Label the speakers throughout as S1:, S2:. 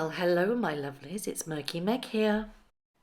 S1: Well, hello, my lovelies. It's Murky Meg here.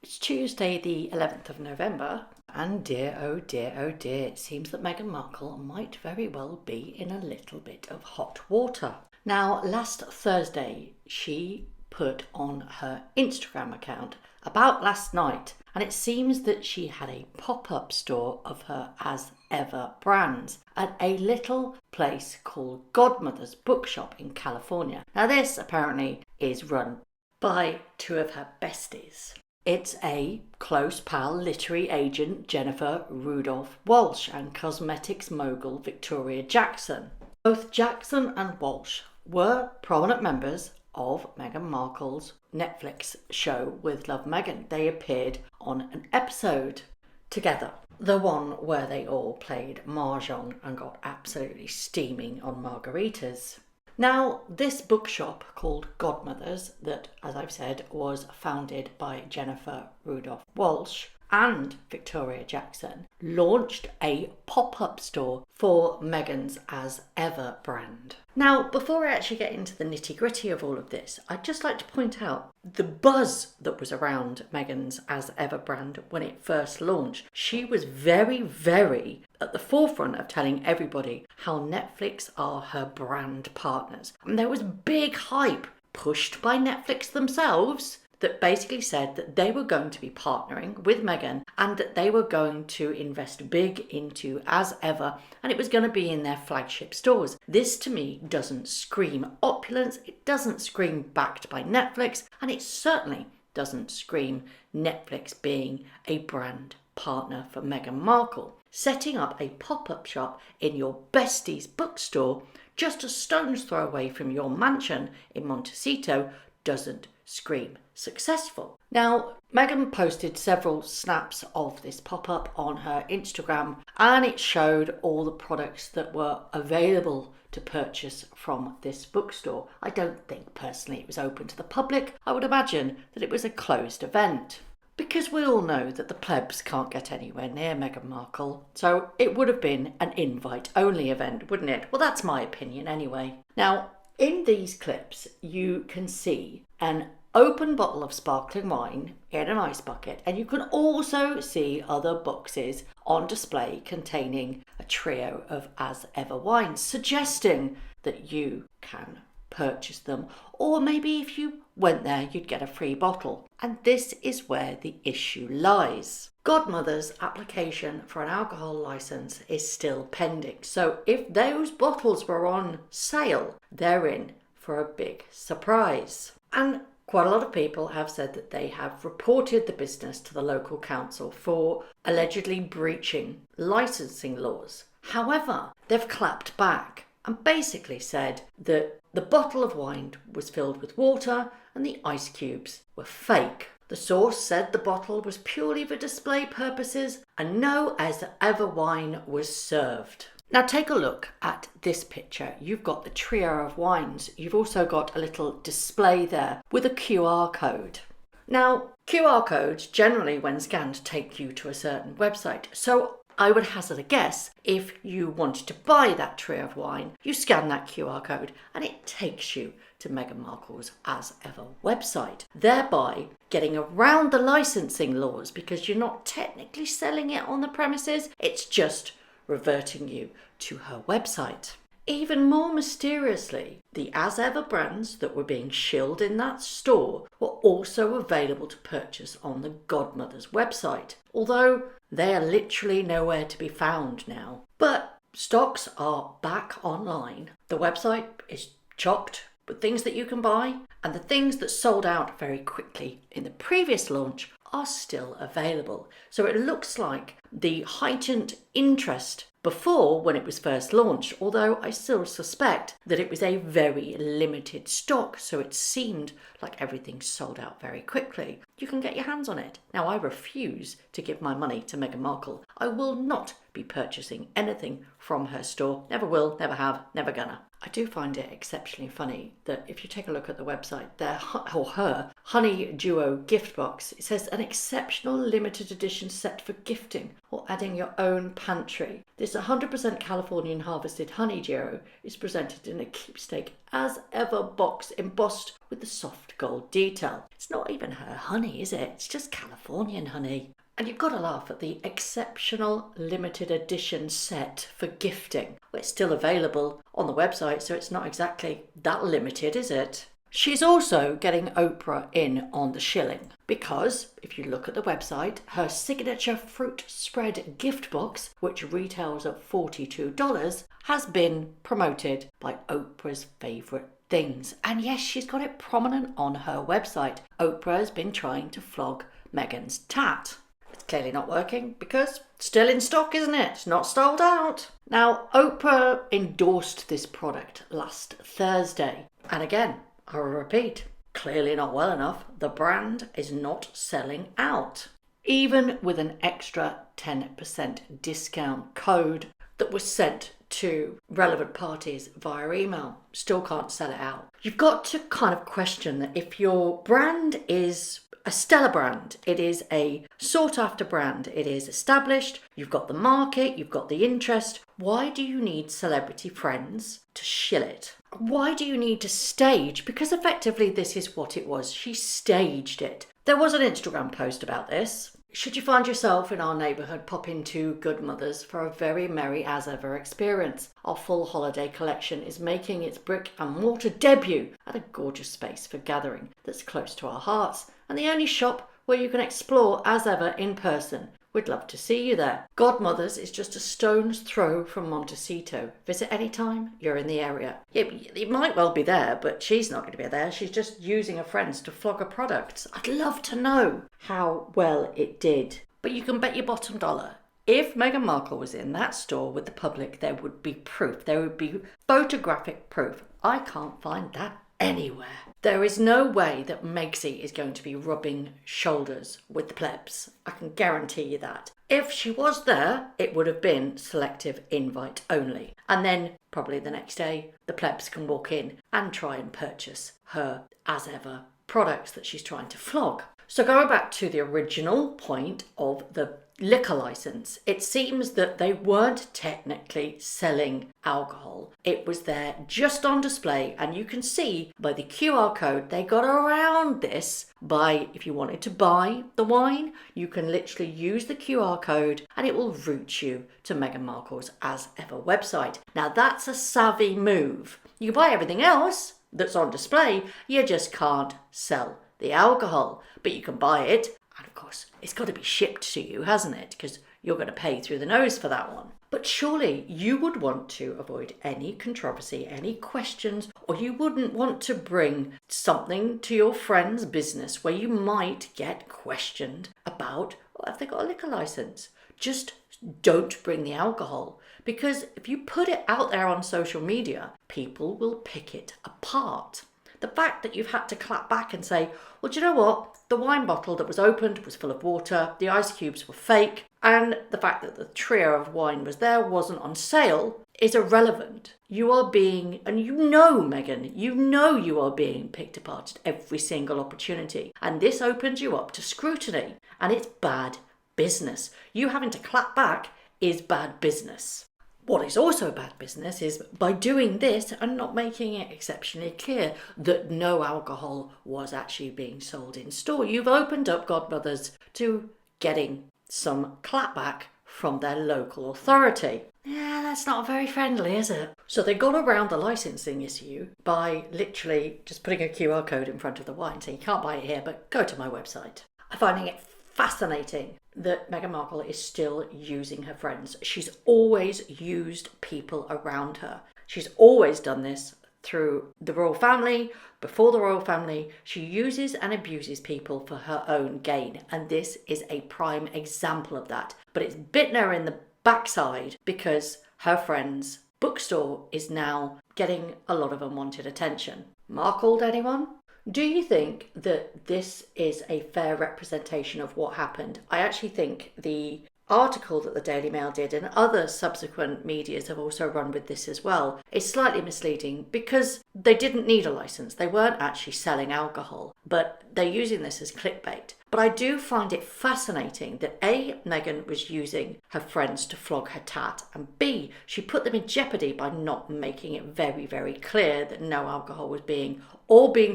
S1: It's Tuesday, the 11th of November, and dear, oh dear, it seems that Meghan Markle might very well be in a little bit of hot water. Now, last Thursday, she put on her Instagram account about last night, and it seems that she had a pop-up store of her As Ever brands at a little place called Godmother's Bookshop in California. Now, this apparently is run by two of her besties. It's a close pal literary agent Jennifer Rudolph Walsh and cosmetics mogul Victoria Jackson. Both Jackson and Walsh were prominent members of Meghan Markle's Netflix show With Love Meghan. They appeared on an episode together, the one where they all played mahjong and got absolutely steaming on margaritas. Now, this bookshop called Godmother's, that, as I've said, was founded by Jennifer Rudolph Walsh and Victoria Jackson, launched a pop-up store for Meghan's As Ever brand. Now, before I actually get into the nitty-gritty of all of this, I'd just like to point out the buzz that was around Meghan's As Ever brand when it first launched. She was very at the forefront of telling everybody how Netflix are her brand partners. And there was big hype pushed by Netflix themselves that basically said that they were going to be partnering with Meghan and that they were going to invest big into As Ever, and it was going to be in their flagship stores. This to me doesn't scream opulence, it doesn't scream backed by Netflix, and it certainly doesn't scream Netflix being a brand partner for Meghan Markle. Setting up a pop-up shop in your bestie's bookstore just a stone's throw away from your mansion in Montecito doesn't scream successful. Now, Meghan posted several snaps of this pop-up on her Instagram, and it showed all the products that were available to purchase from this bookstore. I don't think personally it was open to the public. I would imagine that it was a closed event, because we all know that the plebs can't get anywhere near Meghan Markle, so it would have been an invite-only event, wouldn't it? Well, that's my opinion anyway. Now, in these clips, you can see an open bottle of sparkling wine in an ice bucket, and you can also see other boxes on display containing a trio of As Ever wines, suggesting that you can purchase them, or maybe if you went there you'd get a free bottle. And this is where the issue lies. Godmother's application for an alcohol license is still pending, so if those bottles were on sale, they're in for a big surprise. And quite a lot of people have said that they have reported the business to the local council for allegedly breaching licensing laws. However, they've clapped back and basically said that the bottle of wine was filled with water and the ice cubes were fake. The source said the bottle was purely for display purposes and no As Ever wine was served. Now take a look at this picture. You've got the trio of wines. You've also got a little display there with a QR code. Now, QR codes generally when scanned take you to a certain website. So I would hazard a guess, if you wanted to buy that trio of wine, you scan that QR code and it takes you to Meghan Markle's As Ever website, thereby getting around the licensing laws because you're not technically selling it on the premises, it's just reverting you to her website. Even more mysteriously, the As Ever brands that were being shilled in that store were also available to purchase on the Godmother's website, although they are literally nowhere to be found now. But stocks are back online. The website is chocked with things that you can buy, and the things that sold out very quickly in the previous launch are still available. So it looks like the heightened interest before when it was first launched, although I still suspect that it was a very limited stock, so it seemed like everything sold out very quickly. you can get your hands on it. Now, I refuse to give my money to Meghan Markle. I will not be purchasing anything from her store. Never will, never have, never gonna. I do find it exceptionally funny that if you take a look at the website, her Honey Duo gift box, it says an exceptional limited edition set for gifting or adding your own pantry. This 100% Californian harvested honey duo is presented in a keepsake as ever box embossed with the soft gold detail. It's not even her honey, is it? It's just Californian honey. And you've got to laugh at the exceptional limited edition set for gifting. Well, it's still available on the website, so it's not exactly that limited, is it? She's also getting Oprah in on the shilling because, if you look at the website, her signature fruit spread gift box, which retails at $42, has been promoted by Oprah's favourite things. And yes, she's got it prominent on her website. Oprah has been trying to flog Meghan's tat. It's clearly not working because it's still in stock, isn't it? It's not sold out. Now, Oprah endorsed this product last Thursday. And again, I will repeat, clearly not well enough. The brand is not selling out. Even with an extra 10% discount code that was sent to relevant parties via email, still can't sell it out. You've got to kind of question that if your brand is a stellar brand, it is a sought after brand, it is established, you've got the market, you've got the interest, why do you need celebrity friends to shill it? Why do you need to stage? Because effectively this is what it was. She staged it. There was an Instagram post about this. Should you find yourself in our neighbourhood, pop into Goodmother's for a very merry as ever experience. Our full holiday collection is making its brick and mortar debut at a gorgeous space for gathering that's close to our hearts and the only shop where you can explore as ever in person. We'd love to see you there. Godmother's is just a stone's throw from Montecito. Visit any time you're in the area. It might well be there, but she's not going to be there. She's just using her friends to flog her products. I'd love to know how well it did. But you can bet your bottom dollar, if Meghan Markle was in that store with the public, there would be proof. There would be photographic proof. I can't find that anywhere. There is no way that Megsy is going to be rubbing shoulders with the plebs. I can guarantee you that. If she was there, it would have been selective invite only. And then, probably the next day, the plebs can walk in and try and purchase her, as ever, products that she's trying to flog. So going back to the original point of the liquor license, it seems that they weren't technically selling alcohol. It was there just on display, and you can see by the QR code they got around this by, if you wanted to buy the wine, you can literally use the QR code and it will route you to Meghan Markle's As Ever website. Now that's a savvy move. You can buy everything else that's on display, you just can't sell the alcohol, but you can buy it. And of course, it's got to be shipped to you, hasn't it? Because you're going to pay through the nose for that one. But surely you would want to avoid any controversy, any questions, or you wouldn't want to bring something to your friend's business where you might get questioned about, oh, have they got a liquor license? Just don't bring the alcohol. Because if you put it out there on social media, people will pick it apart. The fact that you've had to clap back and say, well, do you know what? The wine bottle that was opened was full of water, the ice cubes were fake, and the fact that the trio of wine was there wasn't on sale is irrelevant. You are being, and you know, Meghan, you are being picked apart at every single opportunity. And this opens you up to scrutiny, and it's bad business. You having to clap back is bad business. What is also bad business is by doing this and not making it exceptionally clear that no alcohol was actually being sold in store. You've opened up Godmothers to getting some clapback from their local authority. Yeah, that's not very friendly, is it? So they got around the licensing issue by literally just putting a QR code in front of the wine saying you can't buy it here, but go to my website. I'm finding it fascinating that Meghan Markle is still using her friends. She's always used people around her. She's always done this through the royal family, before the royal family. She uses and abuses people for her own gain, and this is a prime example of that. But it's bitten her in the backside because her friend's bookstore is now getting a lot of unwanted attention. Markled anyone? Do you think that this is a fair representation of what happened? I actually think the article that the Daily Mail did and other subsequent medias have also run with this as well is slightly misleading because they didn't need a license. They weren't actually selling alcohol, but they're using this as clickbait. But I do find it fascinating that A, Meghan was using her friends to flog her tat, and B, she put them in jeopardy by not making it very, very clear that no alcohol was being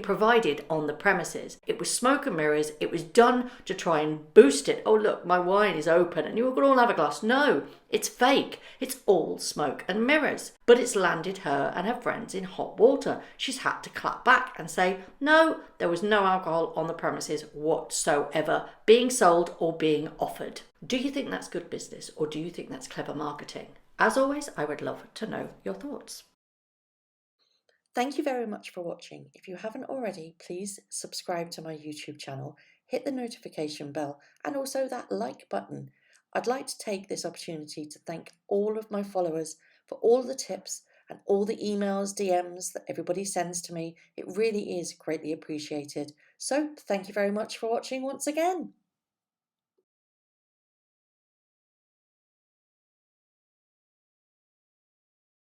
S1: provided on the premises. It was smoke and mirrors. It was done to try and boost it. Oh, look, my wine is open and you can all have a glass. No, it's fake. It's all smoke and mirrors. But it's landed her and her friends in hot water. She's had to clap back and say, no, there was no alcohol on the premises whatsoever being sold or being offered. Do you think that's good business, or do you think that's clever marketing? As always, I would love to know your thoughts.
S2: Thank you very much for watching. If you haven't already, please subscribe to my YouTube channel, hit the notification bell and also that like button. I'd like to take this opportunity to thank all of my followers for all the tips and all the emails, DMs that everybody sends to me. It really is greatly appreciated. So thank you very much for watching once again.